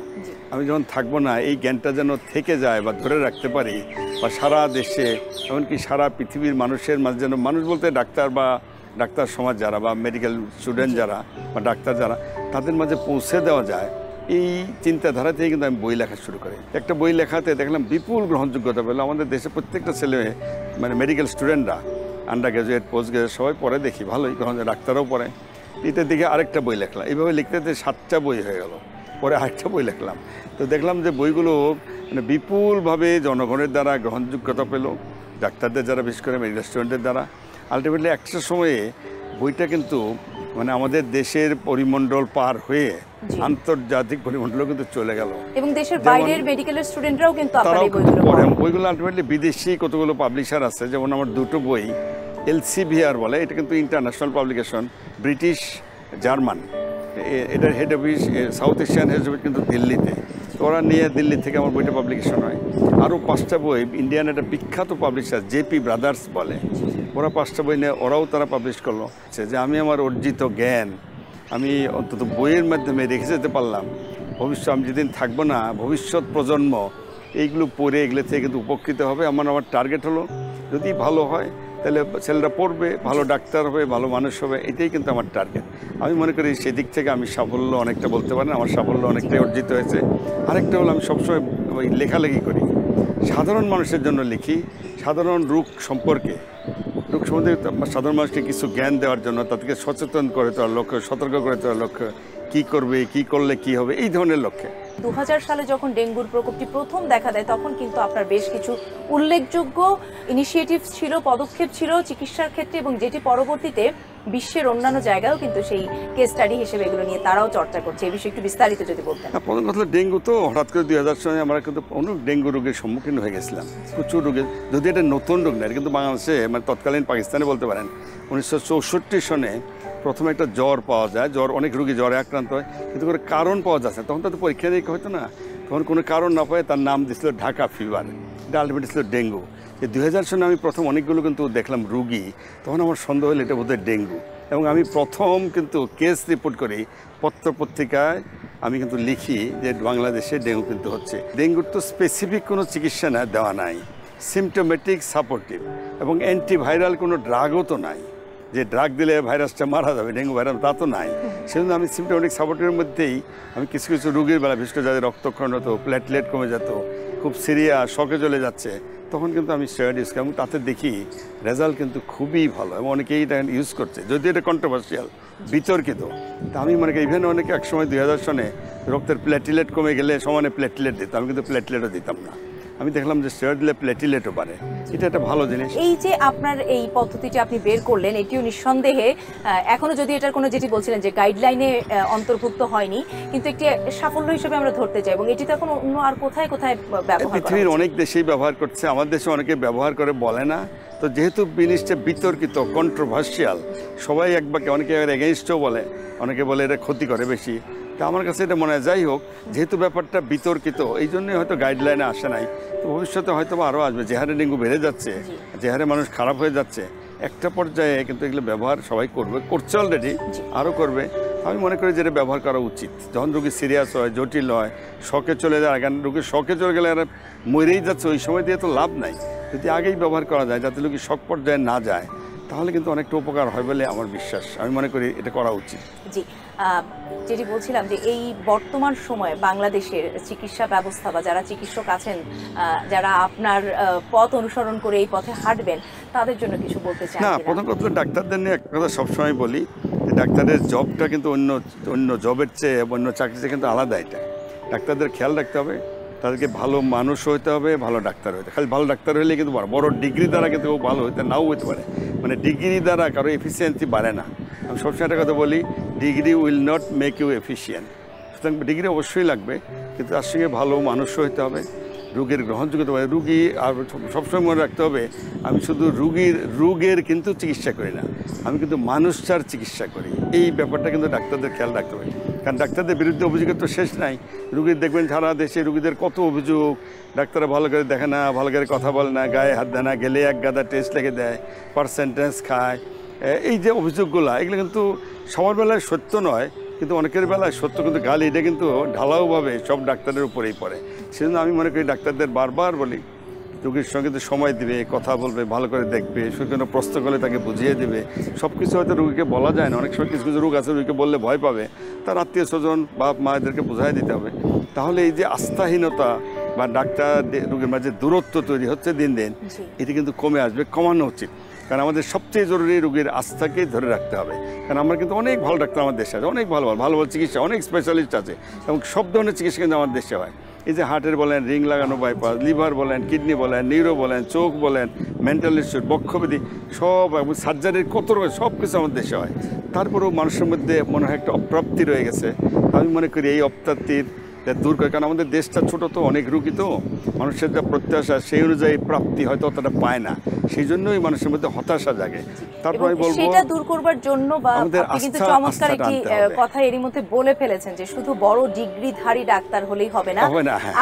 আমি যখন থাকবো না, এই জ্ঞানটা যেন থেকে যায় বা ধরে রাখতে পারি, বা সারা দেশে এমনকি সারা পৃথিবীর মানুষের মাঝে যেন, মানুষ বলতে ডাক্তার বা ডাক্তার সমাজ যারা বা মেডিকেল স্টুডেন্ট যারা বা ডাক্তার যারা, তাদের মাঝে পৌঁছে দেওয়া যায়, এই চিন্তাধারা থেকে কিন্তু আমি বই লেখা শুরু করি। একটা বই লেখাতে দেখলাম বিপুল গ্রহণযোগ্যতা পেল। আমাদের দেশে প্রত্যেকটা ছেলে, মানে মেডিকেল স্টুডেন্টরা, আন্ডার গ্রাজুয়েট, পোস্ট গ্রাজুয়েট সবাই পড়ে, দেখি ভালোই গ্রহণ, ডাক্তারও পড়ে। এটার দিকে আরেকটা বই লেখলাম, এইভাবে লিখতে 7টা বই হয়ে গেল। পরে আরেকটা বই লিখলাম, তো দেখলাম যে বইগুলো মানে বিপুলভাবে জনগণের দ্বারা গ্রহণযোগ্যতা পেল, ডাক্তারদের যারা, বিশেষ করে মেডিকেল স্টুডেন্টের দ্বারা। আলটিমেটলি একটা সময়ে বইটা কিন্তু মানে আমাদের দেশের পরিমণ্ডল পার হয়ে আন্তর্জাতিক পরিমণ্ডলে কিন্তু চলে গেল, এবং দেশের বাইরের মেডিকেলের স্টুডেন্টরাও কিন্তু আপনার এই বইগুলো পড়ে। বইগুলো আলটিমেটলি বিদেশি কতগুলো পাবলিশার আছে, যেমন আমার দুটো বই LCVR বলে, এটা কিন্তু ইন্টারন্যাশনাল পাবলিকেশন, ব্রিটিশ জার্মান। এটার head office, south Asian head office কিন্তু দিল্লিতে। ওরা নিয়ে দিল্লি থেকে আমার বইটা পাবলিকেশন হয়। আরও 5টা বই ইন্ডিয়ান একটা বিখ্যাত পাবলিশার JP ব্রাদার্স বলে, ওরা 5টা বই নিয়ে ওরাও তারা পাবলিশ করলো। যে আমি আমার অর্জিত জ্ঞান আমি অন্তত বইয়ের মাধ্যমে রেখে যেতে পারলাম। ভবিষ্যৎ আমি যেদিন থাকবো না, ভবিষ্যৎ প্রজন্ম এইগুলো পড়ে এগুলো থেকে কিন্তু উপকৃত হবে। আমার টার্গেট হলো, যদি ভালো হয় তাহলে ছেলেরা পড়বে, ভালো ডাক্তার হবে, ভালো মানুষ হবে, এটাই কিন্তু আমার টার্গেট। আমি মনে করি সেদিক থেকে আমি সাফল্য অনেকটা বলতে পারি, আমার সাফল্য অনেকটাই অর্জিত হয়েছে। আরেকটা হলো, আমি সবসময় ওই লেখালেখি করি, সাধারণ মানুষের জন্য লিখি, সাধারণ রোগ সম্পর্কে, রোগ সম্বন্ধে সাধারণ মানুষকে কিছু জ্ঞান দেওয়ার জন্য, তাদেরকে সচেতন করে তোলার লক্ষ্য, সতর্ক করে তোলার লক্ষ্য, কি করবে, কি করলে কি হবে, এই ধরনের লক্ষ্যে। 2000 সালে যখন ডেঙ্গুর প্রকোপটি প্রথম দেখা দেয় তখন কিন্তু আপনার বেশ কিছু উল্লেখযোগ্য ইনিশিয়েটিভ ছিল, পদক্ষেপ ছিল চিকিৎসার ক্ষেত্রে, এবং যেটি পরবর্তীতে বিশ্বের অন্যান্য জায়গায়ও কিন্তু সেই কেস স্টাডি হিসেবে এগুলো নিয়ে তারাও চর্চা করছে। এই বিষয়ে একটু বিস্তারিত যদি বলতেন। প্রথম কথা হলো ডেঙ্গু তো হঠাৎ করে 2000 সালে আমরা কিন্তু অনেক ডেঙ্গু রোগের সম্মুখীন হয়ে গেছিলাম, প্রচুর রোগের। যদি এটা নতুন রোগ না, কিন্তু বাংলাদেশে মানে তৎকালীন পাকিস্তানে বলতে পারেন 1964 সনে প্রথমে একটা জ্বর পাওয়া যায়, অনেক রোগী জ্বরে আক্রান্ত হয়, কিন্তু কোনো কারণ পাওয়া যাচ্ছে না। তখন তো পরীক্ষা নিরীক্ষা হতো না, তখন কোনো কারণ না পায় তার নাম দিয়েছিল ঢাকা ফিভার, এটা আলটিমেট ছিল ডেঙ্গু। এই 2000 সনে আমি প্রথম অনেকগুলো কিন্তু দেখলাম রুগী, তখন আমার সন্দেহ হলো এটা বোধহয় ডেঙ্গু। এবং আমি প্রথম কিন্তু কেস রিপোর্ট করি পত্রিকায়, আমি কিন্তু লিখি যে বাংলাদেশে ডেঙ্গু কিন্তু হচ্ছে। ডেঙ্গুর তো স্পেসিফিক কোনো চিকিৎসা না দেওয়া নাই, সিমটোমেটিক সাপোর্টিভ, এবং অ্যান্টিভাইরাল কোনো ড্রাগও তো নাই যে ড্রাগ দিলে ভাইরাসটা মারা যাবে, ডেঙ্গু ভাইরাস তা তো নাই। সেজন্য আমি সিমটোমেটিক সাপোর্টিভের মধ্যেই আমি কিছু কিছু রোগীর বেলা, বিশেষ করে যাদের রক্তক্ষরণ হতো, প্লেটলেট কমে যেত, খুব সিরিয়াস শকে চলে যাচ্ছে, তখন কিন্তু আমি স্টেরয়েড ইউজ করি এবং তাতে দেখি রেজাল্ট কিন্তু খুবই ভালো, এবং অনেকেই এটা ইউজ করছে, যদিও এটা কন্ট্রোভার্সিয়াল, বিতর্কিত। তা আমি মনে করি ইভেন অনেকে একসময় 2000 সনে রক্তের প্লেটলেট কমে গেলে সমানে প্লেটলেট দিত, আমি কিন্তু প্লেটলেটও দিতাম না। আমি দেখলাম যে স্টেরয়েড দিলে প্লেটলেটও পারে, এটা একটা ভালো জিনিস। এই যে আপনার এই পদ্ধতিটি আপনি বের করলেন, এটিও নিঃসন্দেহে এখনো যদি এটার কোনো, যেটি বলছিলেন যে গাইডলাইনে অন্তর্ভুক্ত হয়নি, কিন্তু একটি সাফল্য হিসেবে আমরা ধরতে চাই, এবং এটি তো এখন অন্য আর কোথায় কোথায় ব্যবহার পৃথিবীর অনেক দেশেই ব্যবহার করছে, আমার দেশে অনেকে ব্যবহার করে বলে না। তো যেহেতু জিনিসটা বিতর্কিত, কন্ট্রোভার্সিয়াল, সবাই একবাকে, অনেকে এগেইনস্টও বলে, অনেকে বলে এটা ক্ষতি করে বেশি। তা আমার কাছে এটা মনে হয়, যাই হোক, যেহেতু ব্যাপারটা বিতর্কিত, এই জন্যই হয়তো গাইডলাইনে আসে নাই। তো ভবিষ্যতে হয়তো আরও আসবে, যে হারে ডেঙ্গু বেড়ে যাচ্ছে, যে হারে মানুষ খারাপ হয়ে যাচ্ছে, একটা পর্যায়ে কিন্তু এগুলো ব্যবহার সবাই করবে, করছে অলরেডি, আরও করবে। আমি মনে করি যে এটা ব্যবহার করা উচিত। যখন রোগী সিরিয়াস হয়, জটিল হয়, শকে চলে যায়, কারণ রোগী শকে চলে গেলে আর মরেই যাচ্ছে, ওই সময় দিয়ে তো লাভ নাই। যদি আগেই ব্যবহার করা যায়, যাতে রোগী শক পর্যায়ে না যায়, তাহলে কিন্তু অনেকটা উপকার হয় বলে আমার বিশ্বাস। আমি মনে করি এটা করা উচিত। জি, যেটি বলছিলাম যে এই বর্তমান সময়ে বাংলাদেশের চিকিৎসা ব্যবস্থা বা যারা চিকিৎসক আছেন, যারা আপনার পথ অনুসরণ করে এই পথে হাঁটবেন, তাদের জন্য কিছু বলতে চাই। না, প্রথম কথা ডাক্তারদের নিয়ে একটা কথা সবসময় বলি, যে ডাক্তারের জবটা কিন্তু অন্য জবের চেয়ে, অন্য চাকরির চেয়ে কিন্তু আলাদা। এটা ডাক্তারদের খেয়াল রাখতে হবে, তাদেরকে ভালো মানুষ হইতে হবে, ভালো ডাক্তার হইতে। খালি ভালো ডাক্তার হইলে কিন্তু বড় ডিগ্রি দ্বারা কিন্তু ভালো হইতে নাও হইতে পারে, মানে ডিগ্রি দ্বারা কারো এফিসিয়েন্সি বাড়ে না। আমি সবসময় একটা কথা বলি, degree will not make you efficient. সুতরাং ডিগ্রি অবশ্যই লাগবে, কিন্তু তার সঙ্গে ভালো মানুষও হইতে হবে, রোগের গ্রহণযোগ্যতা হবে। রুগী আর সবসময় মনে রাখতে হবে, আমি শুধু রোগের কিন্তু চিকিৎসা করি না, আমি কিন্তু মানুষটার চিকিৎসা করি। এই ব্যাপারটা কিন্তু ডাক্তারদের খেয়াল রাখতে হবে, কারণ ডাক্তারদের বিরুদ্ধে অভিযোগের তো শেষ নাই। রুগীর দেখবেন সারা দেশে রুগীদের কত অভিযোগ, ডাক্তাররা ভালো করে দেখে না, ভালো করে কথা বলে না, গায়ে হাত দেয় না, গেলে এক গাদা টেস্ট লিখে দেয়, পার্সেন্টেজ খায়। এই যে অভিযোগগুলো, এগুলো কিন্তু সবার বেলায় সত্য নয়, কিন্তু অনেকের বেলায় সত্য, কিন্তু গালি এটা কিন্তু ঢালাওভাবে সব ডাক্তারের উপরেই পড়ে। সেজন্য আমি মনে করি ডাক্তারদের বারবার বলি, রোগীর সঙ্গে তো সময় দিবে, কথা বলবে, ভালো করে দেখবে, কোনো প্রশ্ন করলে তাকে বুঝিয়ে দেবে। সব কিছু হয়তো রোগীকে বলা যায় না, অনেক সময় কিছু কিছু রোগ আছে রোগীকে বললে ভয় পাবে, তার আত্মীয় স্বজন বাপ মায়েদেরকে বোঝাই দিতে হবে। তাহলে এই যে আস্থাহীনতা বা ডাক্তার রোগীর মাঝে দূরত্ব তৈরি হচ্ছে দিন দিন, এটি কিন্তু কমে আসবে, কমানো উচিত। কারণ আমাদের সবচেয়ে জরুরি রোগীর আস্থাকেই ধরে রাখতে হবে। কারণ আমরা কিন্তু অনেক ভালো ডাক্তার আমার দেশে আছে, অনেক ভালো ভালো চিকিৎসা, অনেক স্পেশালিস্ট আছে, এবং সব ধরনের চিকিৎসা কিন্তু আমার দেশে হয়। এই যে হার্টের বলেন, রিং লাগানো বাইপাস, লিভার বলেন, কিডনি বলেন, নিউরো বলেন, চোখ বলেন, মেন্টাল ইস্যু, বক্ষব্যাধি, সব এবং সার্জারির কত রকম সব কিছু আমার দেশে হয়। তারপরেও মানুষের মধ্যে মনে হয় একটা অপ্রাপ্তি রয়ে গেছে। আমি মনে করি এই অপ্রাপ্তির দূর করে, কারণ আমাদের দেশটা ছোটো তো, অনেক রুগী তো, মানুষের যা প্রত্যাশা সেই অনুযায়ী প্রাপ্তি হয়তো অতটা পায় না, সেই জন্যই মানুষের মধ্যে হতাশা জাগে। তারপর আমি বলবো সেটা দূর করবার জন্য বা আপনি কিন্তু চমৎকার একটি কথা এরই মধ্যে বলে ফেলেছেন যে শুধু বড় ডিগ্রিধারী ডাক্তার হলেই হবে না।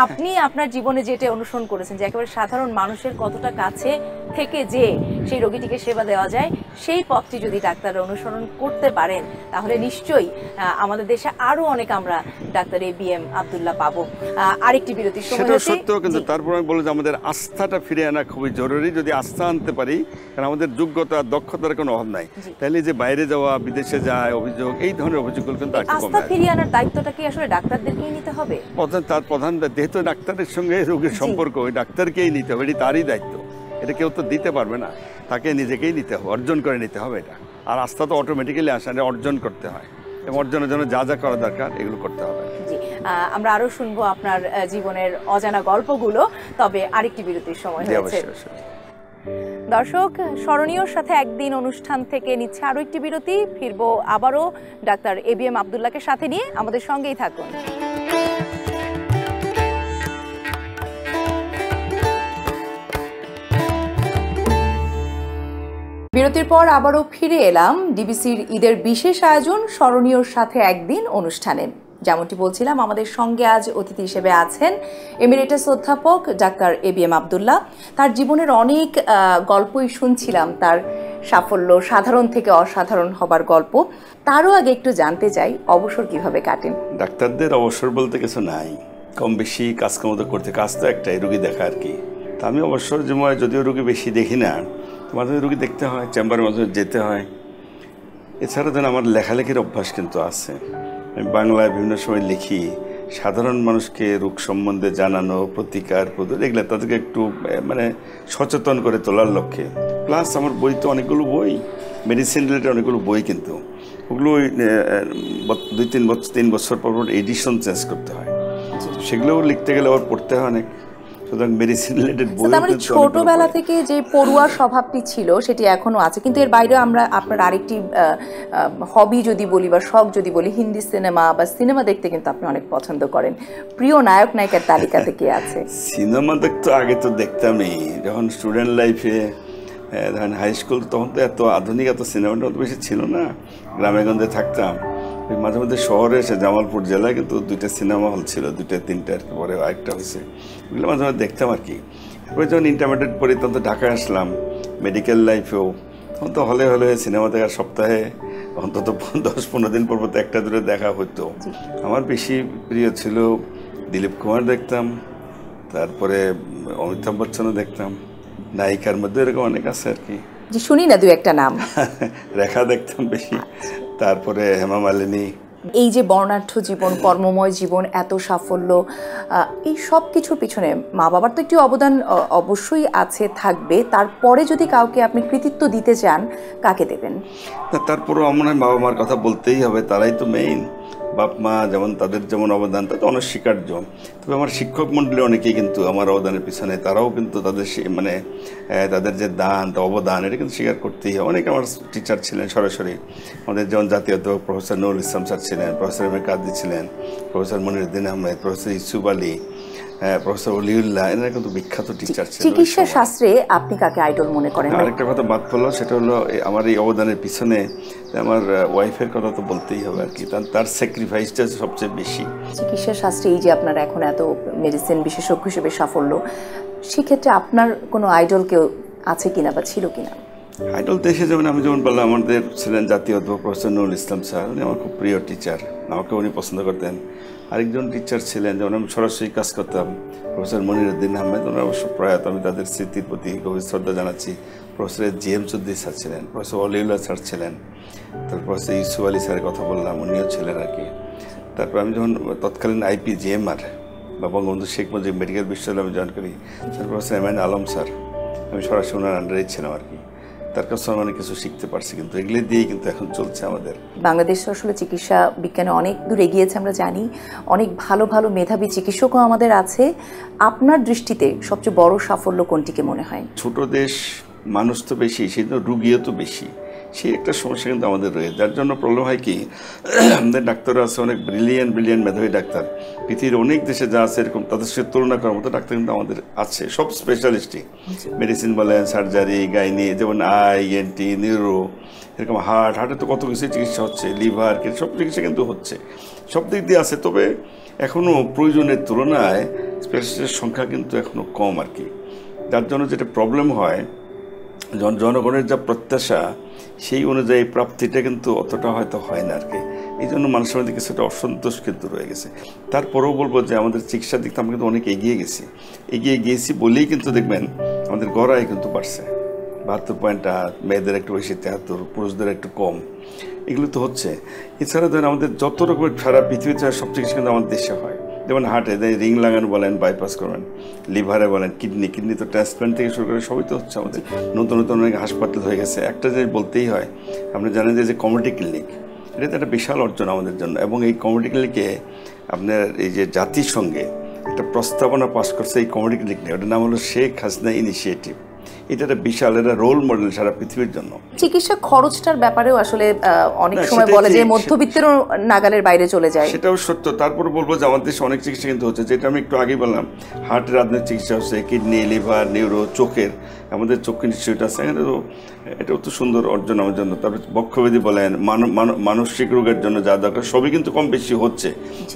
আপনি আপনার জীবনে যেটা অনুসরণ করেছেন যে একেবারে সাধারণ মানুষের কতটা কাছে থেকে যে সেই রোগীটিকে সেবা দেওয়া যায়, সেই পথটি যদি ডাক্তাররা অনুসরণ করতে পারেন, তাহলে নিশ্চয়ই আমাদের দেশে আরো অনেক আমরা ডাক্তার ABM আব্দুল্লাহ পাবো। আরেকটি বিরতির সময় সেটা সত্য, কিন্তু তারপর আমি বলবো যে আমাদের আস্থাটা ফিরে আনা খুবই জরুরি। যদি আস্থা আনতে পারি, কারণ আমাদের যোগ্যতা দক্ষতার কোনো অভাব নাই, তাহলে যে বাইরে যাওয়া, বিদেশে যায় অভিযোগ, এই ধরনের অভিযোগগুলো কিন্তু আস্থা ফিরিয়ে আনার দায়িত্বটা কি আসলে ডাক্তারদেরকেই নিতে হবে? তার প্রধান, যেহেতু ডাক্তারের সঙ্গে রোগীর সম্পর্ক, ওই ডাক্তারকেই নিতে হবে, এটি তারই দায়িত্ব, এটা কেউ তো দিতে পারবে না, তাকে নিজেকেই নিতে হবে, অর্জন করে নিতে হবে এটা। আর আস্থা তো অটোমেটিক্যালি আসে না, অর্জন করতে হয়। এবং অর্জনের জন্য যা যা করা দরকার এগুলো করতে হবে। জি, আমরা আরো শুনবো আপনার জীবনের অজানা গল্পগুলো, তবে আরেকটি বিরতির সময় হয়েছে। দর্শক, স্মরণীয়র সাথে একদিন অনুষ্ঠান থেকে নিচ্ছে আরো একটি বিরতি। ফিরবো আবারও ডাক্তার ABM আব্দুল্লাহকে সাথে নিয়ে, আমাদের সঙ্গেই থাকুন। বিরতির পর আবারও ফিরে এলাম ডিবিসির ঈদের বিশেষ আয়োজন স্মরণীয়র সাথে একদিন অনুষ্ঠানে। যেমনটি বলছিলাম, আমাদের সঙ্গে আজ অতিথি হিসেবে আছেন এমিরেটাস অধ্যাপক ডাক্তার ABM আব্দুল্লাহ। তার জীবনের অনেক গল্পই শুনছিলাম, তার সাফল্য, সাধারণ থেকে অসাধারণ হবার গল্প। তারও আগে একটু জানতে চাই, অবসর কিভাবে কাটেন? ডাক্তারদের অবসর বলতে কিছু নাই, কম বেশি কাজকর্ম তো করতে, কাজ তো একটাই, রুগী দেখা আর কি। তা আমি অবসর সময় যদিও রুগী বেশি দেখি না, মাঝে রুগী দেখতে হয়, চেম্বারের মাঝে যেতে হয়। এছাড়া যেন আমার লেখালেখির অভ্যাস কিন্তু আছে। আমি বাংলায় বিভিন্ন সময় লিখি, সাধারণ মানুষকে রোগ সম্বন্ধে জানানো, প্রতিকার এগুলো তাদেরকে একটু মানে সচেতন করে তোলার লক্ষ্যে। প্লাস আমার বই তো অনেকগুলো বই, মেডিসিন রিলেটেড অনেকগুলো বই, কিন্তু ওগুলো 2-3 বছর পর এডিশন চেঞ্জ করতে হয়, সেগুলোও লিখতে গেলে আবার পড়তে হয় অনেক। সুতরাং মেডিসিন রিলেটেড বই। ছোটবেলা থেকে যে পড়ুয়া স্বভাবটি ছিল সেটি এখনো আছে, কিন্তু এর বাইরে আমরা আপনার আরেকটি হবি যদি বলি বা শখ যদি বলি, হিন্দি সিনেমা বা সিনেমা দেখতে কিন্তু আপনি অনেক পছন্দ করেন। প্রিয় নায়ক নায়িকার তালিকাতে কি আছে? সিনেমা দেখতে আগে তো দেখতামই, যখন স্টুডেন্ট লাইফে, ধরেন হাই স্কুল, তখন তো এত আধুনিক এত সিনেমাটা অত বেশি ছিল না, গ্রামে গঞ্জে থাকতাম। মাঝে মধ্যে শহরে এসে জামালপুর জেলায় কিন্তু 2টা সিনেমা হল ছিল, 2-3টা, আর পরে আরেকটা হয়েছে, ওগুলো মাঝে মধ্যে দেখতাম আর কি। এরপরে যখন ইন্টারমিডিয়েট পড়ি তখন তো ঢাকায় আসলাম, মেডিকেল লাইফেও তখন তো হলে সিনেমা দেখার সপ্তাহে অন্তত 10-15 দিন পর তো 1-2 দেখা হতো। আমার বেশি প্রিয় ছিল দিলীপ কুমার দেখতাম, তারপরে অমিতাভ বচ্চনও দেখতাম, নায়িকার মধ্যে এরকম অনেক আছে আর কি। জি, শুনি না 2-1টা নাম। রেখা দেখতাম বেশি, তারপরে হেমা মালিনী। এই যে বর্ণাঢ্য জীবন, কর্মময় জীবন, এত সাফল্য, এই সব কিছুর পিছনে মা বাবার তো একটি অবদান অবশ্যই আছে, থাকবে। তারপরে যদি কাউকে আপনি কৃতিত্ব দিতে চান, কাকে দেবেন? তারপরেও আমার বাবা মার কথা বলতেই হবে, তারাই তো মেইন। বাপ মা যেমন, তাদের যেমন অবদান, তা তো অনস্বীকার্য। তবে আমার শিক্ষক মণ্ডলী অনেকেই কিন্তু আমার অবদানের পিছনে, তারাও কিন্তু তাদের মানে তাদের যে দান, অবদান, এটা কিন্তু স্বীকার করতেই হয়। অনেক আমার টিচার ছিলেন সরাসরি, আমাদের যেমন জাতীয় অধ্যাপক প্রফেসর নুরুল ইসলাম স্যার ছিলেন, প্রফেসর এম এ কাদি ছিলেন, professor Moniruddin Ahmed, professor Yusuf Ali, professor Waliullah, এনারা কিন্তু বিখ্যাত টিচার ছিলেন। চিকিৎসা শাস্ত্রে আপনি কাকে আইডল মনে করেন? আরেকটা কথা বাদ পড়লো, সেটা হলো আমার এই অবদানের পিছনে আমার ওয়াইফের কথা তো বলতেই হবে আর কি, তার স্যাক্রিফাইসটা সবচেয়ে বেশি। চিকিৎসা শাস্ত্রে এই যে আপনার এখন এত মেডিসিন বিশেষজ্ঞ হিসেবে সাফল্য, সেক্ষেত্রে আপনার কোনো আইডল কেউ আছে কিনা বা ছিল কিনা? আইডল দেশে যেমন আমি যেমন বললাম, আমাদের ছিলেন জাতীয় অধ্যাপক প্রফেসর নুরুল ইসলাম স্যার, উনি আমার খুব প্রিয় টিচার, আমাকে উনি পছন্দ করতেন। আরেকজন টিচার ছিলেন যেমন আমি সরাসরি কাজ করতাম, প্রফেসর মনিরুদ্দিন আহমেদ, ওনারা অবশ্য প্রয়াত, আমি তাদের স্মৃতির প্রতি গভীর শ্রদ্ধা জানাচ্ছি। প্রফেসর GM চৌধুরী স্যার ছিলেন, প্রফেসর অলিউল্লাহ স্যার ছিলেন, তারপর প্রফেসর ইউসুফ আলী স্যারের কথা বললাম, উনিও ছিলেন আর কি। তারপর আমি যখন তৎকালীন IPGMR বা বঙ্গবন্ধু শেখ মুজিব মেডিকেল বিশ্ববিদ্যালয়ে আমি জয়েন করি, প্রফেসর MN আলম স্যার, আমি সরাসরি ওনার আন্ডারেই ছিলাম আর কি। তার কাছে অনেক কিছু শিখতে পারছি, কিন্তু এগুলি দিয়েই কিন্তু এখন চলছে আমাদের। বাংলাদেশ আসলে চিকিৎসা বিজ্ঞানে অনেক দূর এগিয়েছে, আমরা জানি। অনেক ভালো ভালো মেধাবী চিকিৎসকও আমাদের আছে। আপনার দৃষ্টিতে সবচেয়ে বড় সাফল্য কোনটিকে মনে হয়? ছোট দেশ, মানুষ তো বেশি, সেই জন্য রুগীও তো বেশি, সেই একটা সমস্যা কিন্তু আমাদের রয়েছে। যার জন্য প্রবলেম হয় কি, আমাদের ডাক্তাররা আছে অনেক ব্রিলিয়েন্ট মেধাবী ডাক্তার, পৃথিবীর অনেক দেশে যা আছে এরকম তাদের সাথে তুলনা করার মতো ডাক্তার কিন্তু আমাদের আছে, সব স্পেশালিস্টই। মেডিসিন বলেন, সার্জারি, গাইনি, যেমন ENT, নিউরো, এরকম হার্টে তো কত কিছু চিকিৎসা হচ্ছে, লিভার, সব চিকিৎসা কিন্তু হচ্ছে, সব দিক দিয়ে আছে। তবে এখনও প্রয়োজনের তুলনায় স্পেশালিস্টের সংখ্যা কিন্তু এখনও কম আর কি। যার জন্য যেটা প্রবলেম হয়, জনগণের যা প্রত্যাশা সেই অনুযায়ী প্রাপ্তিটা কিন্তু অতটা হয়তো হয় না আর কি। এই জন্য মানুষের মধ্যে কিছুটা অসন্তোষ কিন্তু রয়ে গেছে। তারপরেও বলবো যে আমাদের চিকিৎসার দিকটা আমরা কিন্তু অনেক এগিয়ে গিয়েছি বলেই কিন্তু দেখবেন আমাদের গড়াই কিন্তু বাড়ছে, 72.8, মেয়েদের একটু বেশি 73, পুরুষদের একটু কম, এগুলো তো হচ্ছে। এছাড়া ধরেন আমাদের যত রকমের সারা পৃথিবীতে সব চিকিৎসা কিন্তু আমাদের দেশে হয়। যেমন হার্টে রিং লাগানো বলেন, বাইপাস করবেন, লিভারে বলেন, কিডনি তো ট্রান্সপ্লান্ট থেকে শুরু করে সবই তো হচ্ছে আমাদের। নতুন অনেক হাসপাতাল হয়ে গেছে। একটা জিনিস বলতেই হয়, আপনি জানেন যে কমিউনিটি ক্লিনিক, এটা তো একটা বিশাল অর্জন আমাদের জন্য। এবং এই কমিউনিটি ক্লিনিকে আপনার এই যে জাতিসংঘে একটা প্রস্তাবনা পাস করছে এই কমিউনিটি ক্লিনিক নিয়ে, ওটার নাম হলো শেখ হাসিনা ইনিশিয়েটিভ। এটা একটা বিশাল, এটা রোল মডেল সারা পৃথিবীর জন্য। চিকিৎসা খরচটার ব্যাপারেও আসলে অনেক সময় বলে যে মধ্যবিত্তেরও নাগালের বাইরে চলে যায়। সেটাও সত্য। তারপরে বলবো যে আমাদের দেশে অনেক চিকিৎসা কিন্তু হচ্ছে, যেটা আমি একটু আগে বললাম, হার্টের আধুনিক চিকিৎসা হচ্ছে, কিডনি, লিভার, নিউরো, চোখের আমাদের চক্ষু ইনস্টিটিউট আছে, এটাও তো সুন্দর অর্জন আমার জন্য। তারপরে বক্ষব্যাধি বলেন, মানসিক রোগের জন্য যা দরকার সবই কিন্তু কম বেশি হচ্ছে।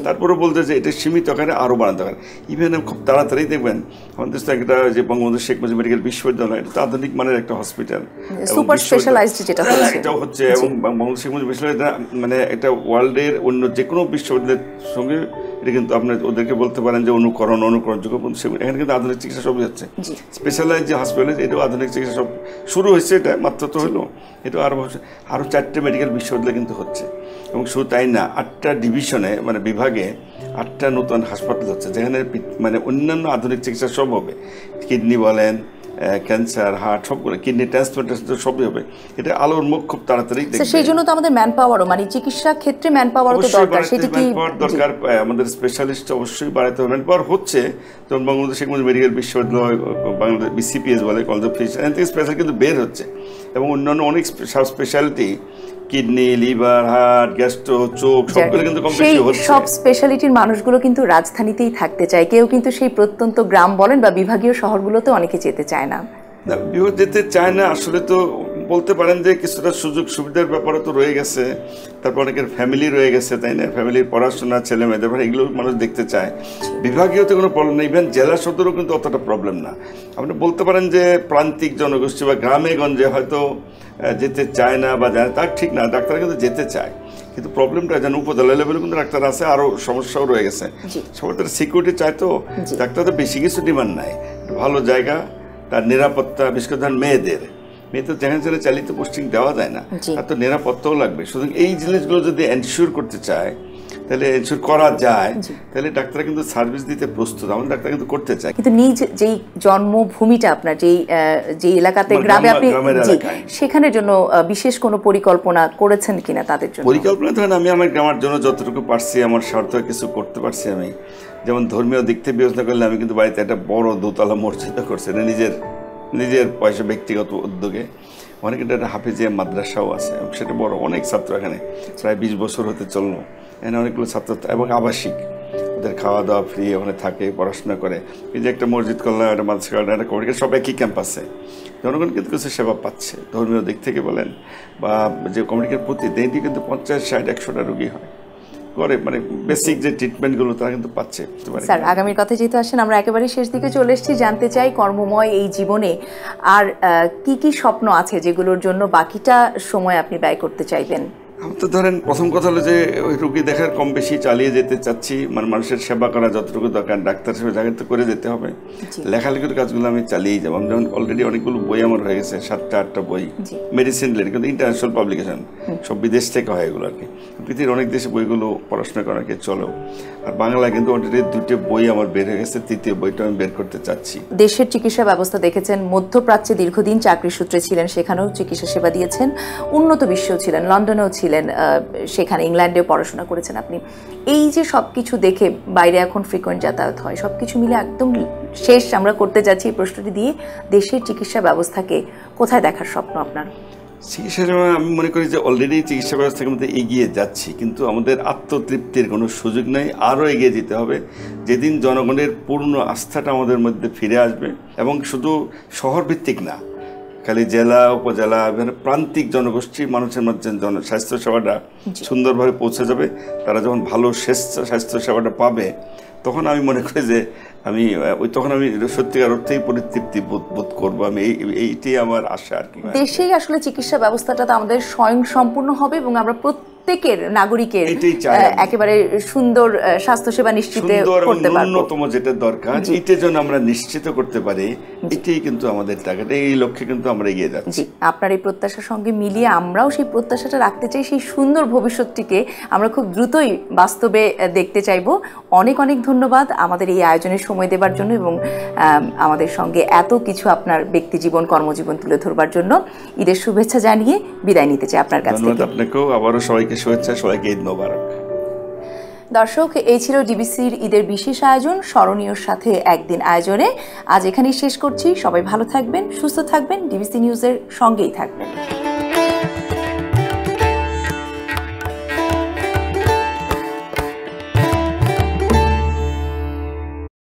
তারপরে বলতে যে এটা সীমিত আকারে আরও বাড়াতে পারে। ইভেন খুব তাড়াতাড়ি দেখবেন আমাদের দেশে একটা যে বঙ্গবন্ধু শেখ মুজিব মেডিকেল বিশ্ববিদ্যালয়, এটা তো আধুনিক মানের একটা হসপিটাল, সুপার স্পেশালাইজড যেটা হচ্ছে, এটাও হচ্ছে। এবং বঙ্গবন্ধু শেখ মুজিব বিশ্ববিদ্যালয় মানে এটা ওয়ার্ল্ডের অন্য যে কোনো বিশ্ববিদ্যালয়ের সঙ্গে এটা কিন্তু আপনি ওদেরকে বলতে পারেন যে অনুকরণযোগ্য। এখানে কিন্তু আধুনিক চিকিৎসা সবই হচ্ছে। স্পেশালাইজ যে হসপিটাল, এটাও আধুনিক চিকিৎসা সব শুরু হয়েছে। এটা মাত্র তো হলো, এটা আরও 4টে মেডিকেল বিশ্ববিদ্যালয় কিন্তু হচ্ছে। এবং শুধু তাই না, 8টা ডিভিশনে মানে বিভাগে 8টা নতুন হাসপাতাল হচ্ছে, যেখানে মানে অন্যান্য আধুনিক চিকিৎসা সব হবে। কিডনি বলেন, ক্যান্সার, হার্ট, সবগুলো, কিডনি ট্রান্সপ্লান্টেশন সবই হবে। এটা আলোর মুখ খুব তাড়াতাড়ি দেখবে। সেই জন্য তো আমাদের ম্যান পাওয়ারও, মানে চিকিৎসা ক্ষেত্রে ম্যান পাওয়ারও তো দরকার। সেটা কি দরকার? আমাদের স্পেশালিস্ট অবশ্যই বাড়াতে হবে। ম্যান পাওয়ার হচ্ছে, যেমন বঙ্গবন্ধু শেখ মুজিব মেডিকেল বিশ্ববিদ্যালয়, বাংলাদেশ BCPS বলে, কলেজ অফ ফিজিশিয়ান, এখান থেকে স্পেশাল কিন্তু বের হচ্ছে। এবং অন্যান্য অনেক sub speciality, kidney, liver, heart, gastro, চোখ, সবগুলো কিন্তু কম বেশি হচ্ছে। সব স্পেশালিটির মানুষগুলো কিন্তু রাজধানীতেই থাকতে চায়, কেউ কিন্তু সেই প্রত্যন্ত গ্রাম বলেন বা বিভাগীয় শহরগুলোতে অনেকে যেতে চায় না। যেতে চায় না আসলে, তো বলতে পারেন যে কিছুটা সুযোগ সুবিধার ব্যাপারে তো রয়ে গেছে। তারপর অনেকের ফ্যামিলি রয়ে গেছে, তাই না? ফ্যামিলির পড়াশোনা, ছেলে মেয়েদের, এগুলো মানুষ দেখতে চায়। বিভাগীয় তো কোনো প্রবলেম নেই, ইভেন জেলা সদরও কিন্তু অতটা প্রবলেম না। আপনি বলতে পারেন যে প্রান্তিক জনগোষ্ঠী বা গ্রামে গঞ্জে হয়তো যেতে চায় না বা যায়, তার ঠিক না, ডাক্তার কিন্তু যেতে চায়। কিন্তু প্রবলেমটা যেন উপজেলা লেভেলে কিন্তু ডাক্তার আছে, আরও সমস্যাও রয়ে গেছে। সবার তারা সিকিউরিটি চায়, তো ডাক্তারদের বেশি কিছু ডিমান্ড নাই, ভালো জায়গা, তার নিরাপত্তা, বিশেষ করে ধরেন মেয়েদের তো যেখানে যেখানে চালিত পোস্টিং দেওয়া যায় না, তার তো নিরাপত্তাও লাগবে। সুতরাং এই জিনিসগুলো যদি এনশিওর করতে চায়, তাহলে এনশিওর করা যায়, তাহলে ডাক্তাররা কিন্তু সার্ভিস দিতে প্রস্তুত। আমাদের ডাক্তার কিন্তু করতে চায়। কিন্তু নিজ যেই জন্মভূমিটা আপনার, যে এলাকাতে, গ্রামে আপনি, সেখানের জন্য বিশেষ কোনো পরিকল্পনা করেছেন কিনা তাদের জন্য? পরিকল্পনা ধরেন আমি আমার গ্রামের জন্য যতটুকু পারছি, আমার স্বার্থ কিছু করতে পারছি। আমি যেমন ধর্মীয় দিক থেকে বিবেচনা করলে আমি কিন্তু বাড়িতে একটা বড় দোতলা মসজিদ করছি, নিজের পয়সা, ব্যক্তিগত উদ্যোগে। অনেক একটা হাফিজিয়া মাদ্রাসাও আছে, সেটা বড়, অনেক ছাত্র এখানে, প্রায় 20 বছর হতে চললো। এখানে অনেকগুলো ছাত্র এবং আবাসিক, ওদের খাওয়া দাওয়া ফ্রি, ওখানে থাকে, পড়াশোনা করে। এই যে একটা মসজিদ করলাম, একটা মাদ্রাসা করলাম, একটা কমিটি, সব একই ক্যাম্পাসে, জনগণ কিন্তু কিছু সেবা পাচ্ছে। ধর্মীয় দিক থেকে বলেন বা যে কমিটির প্রতি দিনটি কিন্তু 50, 60, 100টা রোগী হয় করে, মানে বেসিক যে ট্রিটমেন্টগুলো তারা কিন্তু পাচ্ছে। স্যার, আগামীর কথা যেহেতু আসেন, আমরা একেবারে শেষ দিকে চলে এসেছি। জানতে চাই কর্মময় এই জীবনে আর কি কি স্বপ্ন আছে যেগুলোর জন্য বাকিটা সময় আপনি ব্যয় করতে চাইবেন? আমি তো ধরেন প্রথম কথা হলো যে ওই রুগী দেখার কম বেশি চালিয়ে যেতে চাচ্ছি, মানে মানুষের সেবা করা যতটুকু দরকার ডাক্তার সেবা জায়গায় তো করে যেতে হবে। লেখালেখির কাজগুলো আমি চালিয়েই যাবো। আমি যেমন অলরেডি অনেকগুলো বই আমার হয়ে গেছে, 7টা 8টা বই, মেডিসিন রিলেটেড, কিন্তু ইন্টারন্যাশনাল পাবলিকেশন, সব বিদেশ থেকে হয় এগুলো আর কি। পৃথিবীর অনেক দেশে বইগুলো পড়াশোনা করা কে চলেও। আর বাংলায় কিন্তু অলরেডি 2টে বই আমার বের হয়ে গেছে, 3য় বইটা আমি বের করতে চাচ্ছি। দেশের চিকিৎসা ব্যবস্থা দেখেছেন, মধ্যপ্রাচ্যে দীর্ঘদিন চাকরি সূত্রে ছিলেন, সেখানেও চিকিৎসা সেবা দিয়েছেন, উন্নত বিশ্বেও ছিলেন, লন্ডনেও ছিলেন, সেখানে ইংল্যান্ডেও পড়াশোনা করেছেন আপনি। এই যে সব কিছু দেখে বাইরে এখন ফ্রিকোয়েন্ট যাতায়াত হয়, সব কিছু মিলে একদম শেষ আমরা করতে যাচ্ছি এই প্রশ্নটি দিয়ে, দেশের চিকিৎসা ব্যবস্থাকে কোথায় দেখার স্বপ্ন আপনার? চিকিৎসা সেবা আমি মনে করি যে অলরেডি চিকিৎসা ব্যবস্থার মধ্যে এগিয়ে যাচ্ছি, কিন্তু আমাদের আত্মতৃপ্তির কোনো সুযোগ নেই, আরও এগিয়ে যেতে হবে। যেদিন জনগণের পূর্ণ আস্থাটা আমাদের মধ্যে ফিরে আসবে, এবং শুধু শহর ভিত্তিক না, খালি জেলা উপজেলা প্রান্তিক জনগোষ্ঠীর মানুষের মধ্যে স্বাস্থ্য সেবাটা সুন্দরভাবে পৌঁছে যাবে, তারা যখন ভালো স্বাস্থ্য সেবাটা পাবে, তখন আমি মনে করি যে তখন আমি সত্যিকার অর্থেই পরিতৃপ্তি বোধ করবো। আমি এইটাই আমার আশা আর কি। দেশেই আসলে চিকিৎসা ব্যবস্থাটা তো আমাদের স্বয়ং সম্পূর্ণ হবে এবং আমরা প্রত্যেকের নাগরিকের একেবারে সুন্দর স্বাস্থ্যসেবা নিশ্চিত করতে পারবো। ন্যূনতম যেটা দরকার এটার জন্য আমরা নিশ্চিত করতে পারি, এটাই কিন্তু আমাদের টার্গেট, এই লক্ষ্যে কিন্তু আমরা এগিয়ে যাচ্ছি। আপনার এই প্রত্যাশার সঙ্গে মিলিয়ে আমরাও সেই প্রত্যাশাটা রাখতে চাই, সেই সুন্দর ভবিষ্যৎটিকে আমরা খুব দ্রুতই বাস্তবে দেখতে চাইব। অনেক অনেক ধন্যবাদ আমাদের এই আয়োজনের সময় দেবার জন্য এবং আমাদের সঙ্গে এত কিছু আপনার ব্যক্তিজীবন কর্মজীবন তুলে ধরবার জন্য। ঈদের শুভেচ্ছা জানিয়ে বিদায় নিতে চাই আপনার কাছ থেকে। ধন্যবাদ আপনাকেও, আবারও সবাইকে সবাইকে শুভেচ্ছা, সবাইকে ঈদ মোবারক। দর্শক, এই ছিল ডিবিসির ঈদের বিশেষ আয়োজন স্মরণীয়র সাথে একদিন আয়োজনে। আজ এখানেই শেষ করছি। সবাই ভালো থাকবেন, সুস্থ থাকবেন, ডিবিসি নিউজের সঙ্গেই থাকবেন।